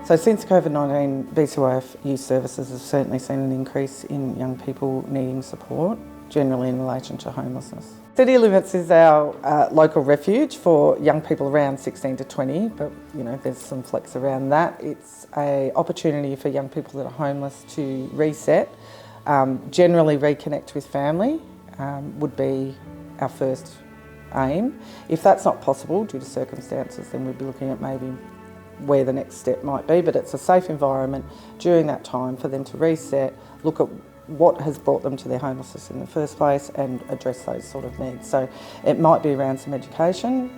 So since COVID-19, BCYF youth services have certainly seen an increase in young people needing support, generally in relation to homelessness. City Limits is our local refuge for young people around 16 to 20, but there's some flex around that. It's an opportunity for young people that are homeless to reset, generally reconnect with family would be our first aim. If that's not possible due to circumstances, then we'd be looking at maybe where the next step might be, but it's a safe environment during that time for them to reset, look at what has brought them to their homelessness in the first place and address those sort of needs. So it might be around some education,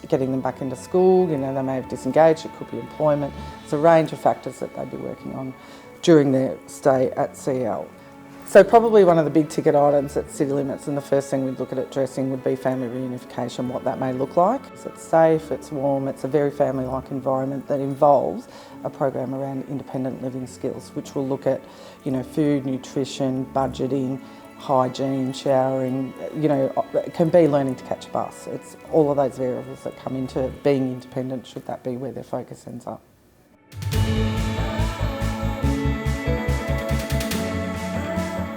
getting them back into school, they may have disengaged, it could be employment. It's a range of factors that they'd be working on during their stay at CL. So probably one of the big ticket items at City Limits, and the first thing we'd look at addressing would be family reunification, what that may look like. So it's safe, it's warm, it's a very family-like environment that involves a program around independent living skills, which will look at, food, nutrition, budgeting, hygiene, showering, it can be learning to catch a bus. It's all of those variables that come into being independent, should that be where their focus ends up.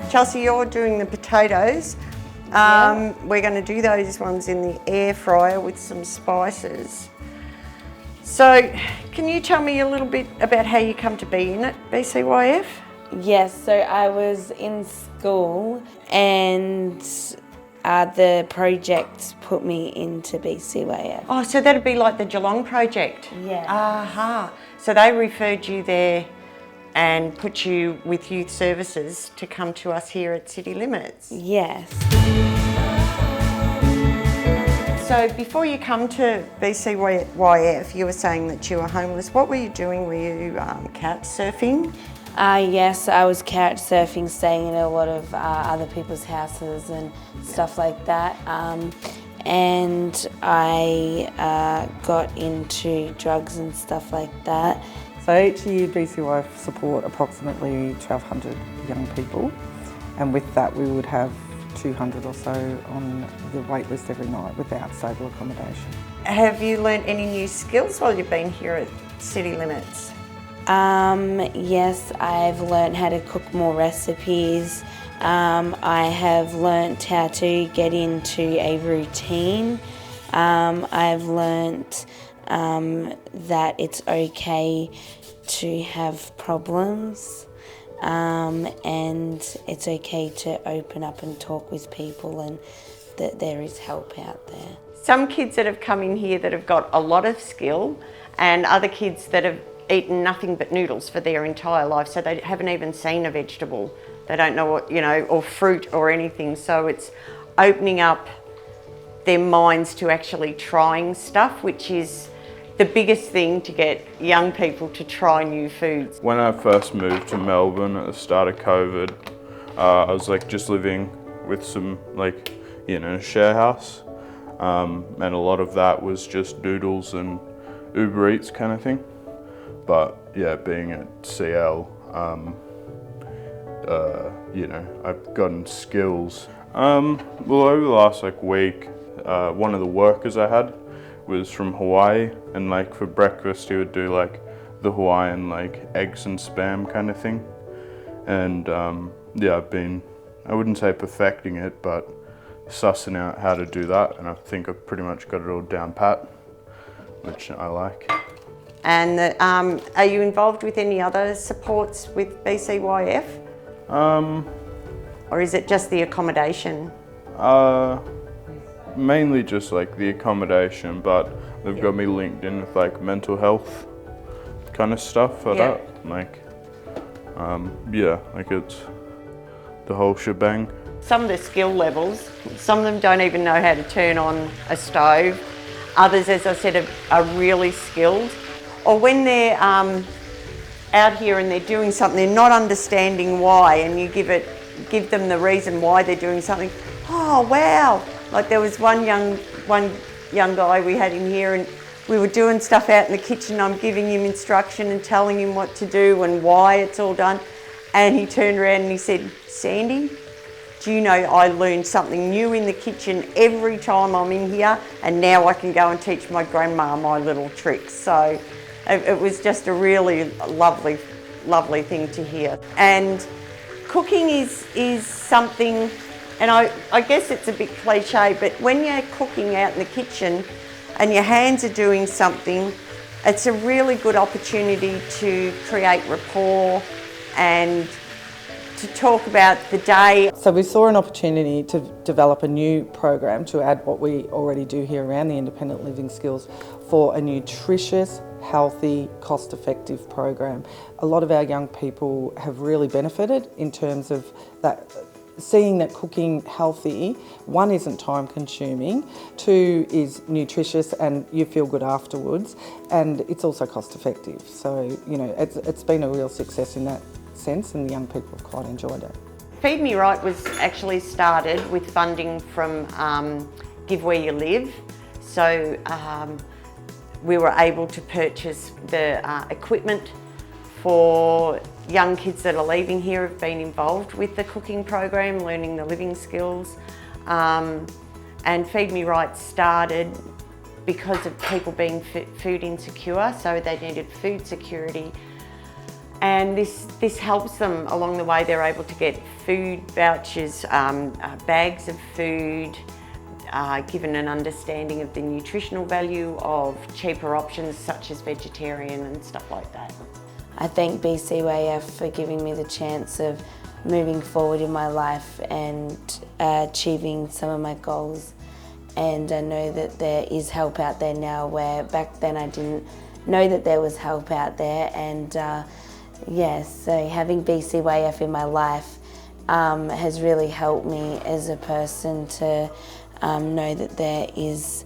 Chelsea, you're doing the potatoes. We're going to do those ones in the air fryer with some spices. So, can you tell me a little bit about how you come to be in it, BCYF? Yes, so I was in school and the project put me into BCYF. Oh, so that'd be like the Geelong project? Yeah. Aha. So they referred you there and put you with youth services to come to us here at City Limits? Yes. So before you come to BCYF, you were saying that you were homeless. What were you doing? Were you couch surfing? Yes, I was couch surfing, staying in a lot of other people's houses and stuff like that. And I got into drugs and stuff like that. So each year BCYF support approximately 1,200 young people, and with that we would have 200 or so on the wait list every night without stable accommodation. Have you learnt any new skills while you've been here at City Limits? Yes, I've learnt how to cook more recipes. I have learnt how to get into a routine. I've learnt that it's okay to have problems, and it's okay to open up and talk with people, and that there is help out there. Some kids that have come in here that have got a lot of skill, and other kids that have eaten nothing but noodles for their entire life, so they haven't even seen a vegetable. They don't know what, or fruit or anything. So it's opening up their minds to actually trying stuff, which is the biggest thing to get young people to try new foods. When I first moved to Melbourne at the start of COVID, I was just living with some a share house, and a lot of that was just noodles and Uber Eats kind of thing. But yeah, being at CL, I've gotten skills. Well, over the last week, one of the workers I had was from Hawaii, and for breakfast he would do the Hawaiian eggs and spam kind of thing. And yeah, I've been, I wouldn't say perfecting it, but sussing out how to do that, and I think I've pretty much got it all down pat, which I like. And are you involved with any other supports with BCYF? Or is it just the accommodation? Mainly just the accommodation, but they've got me linked in with mental health kind of stuff for that. It's the whole shebang. Some of the skill levels, some of them don't even know how to turn on a stove. Others, as I said, are really skilled. Or when they're out here and they're doing something, they're not understanding why, and you give them the reason why they're doing something. Oh wow! There was one young guy we had in here, and we were doing stuff out in the kitchen. I'm giving him instruction and telling him what to do and why it's all done, And he turned around and he said, "Sandy, do you know I learn something new in the kitchen every time I'm in here, and now I can go and teach my grandma my little tricks." So it was just a really lovely, lovely thing to hear. And cooking is something, and I guess it's a bit cliche, but when you're cooking out in the kitchen and your hands are doing something, it's a really good opportunity to create rapport and to talk about the day. So we saw an opportunity to develop a new program to add what we already do here around the independent living skills for a nutritious, healthy, cost-effective program. A lot of our young people have really benefited in terms of that, seeing that cooking healthy, one, isn't time consuming, two, is nutritious and you feel good afterwards, and it's also cost effective. So, you know, it's been a real success in that sense, and the young people have quite enjoyed it. Feed Me Right was actually started with funding from Give Where You Live. So we were able to purchase the equipment for young kids that are leaving here, have been involved with the cooking program, learning the living skills. And Feed Me Right started because of people being food insecure, so they needed food security. And this helps them along the way. They're able to get food vouchers, bags of food, given an understanding of the nutritional value of cheaper options such as vegetarian and stuff like that. I thank BCYF for giving me the chance of moving forward in my life and achieving some of my goals. And I know that there is help out there now, where back then I didn't know that there was help out there. And yes, so having BCYF in my life has really helped me as a person to know that there is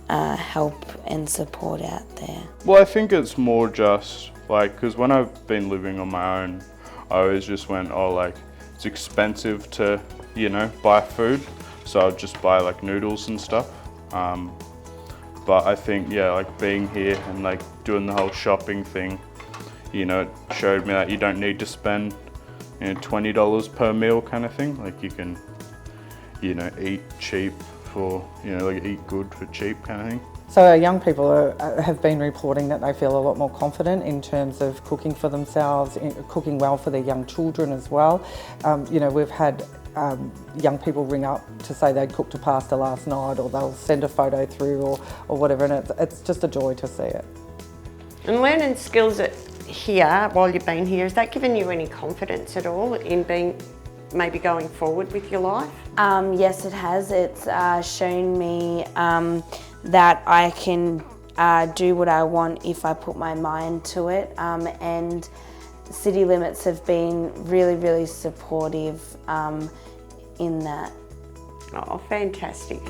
help and support out there. Well, I think it's more just like, because when I've been living on my own, I always just went, oh, like, it's expensive to, you know, buy food, so I'll just buy like noodles and stuff. But I think, yeah, like being here and like doing the whole shopping thing, you know, it showed me that you don't need to spend, you know, $20 per meal kind of thing. Like you can, you know, eat cheap for, you know, like eat good for cheap kind of thing. So our young people have been reporting that they feel a lot more confident in terms of cooking for themselves, cooking well for their young children as well. You know, we've had young people ring up to say they'd cooked a pasta last night, or they'll send a photo through or whatever, and it's just a joy to see it. And learning skills here, while you've been here, has that given you any confidence at all in being maybe going forward with your life? Yes, it has. It's shown me that I can do what I want if I put my mind to it, and City Limits have been really, really supportive in that. Oh, fantastic.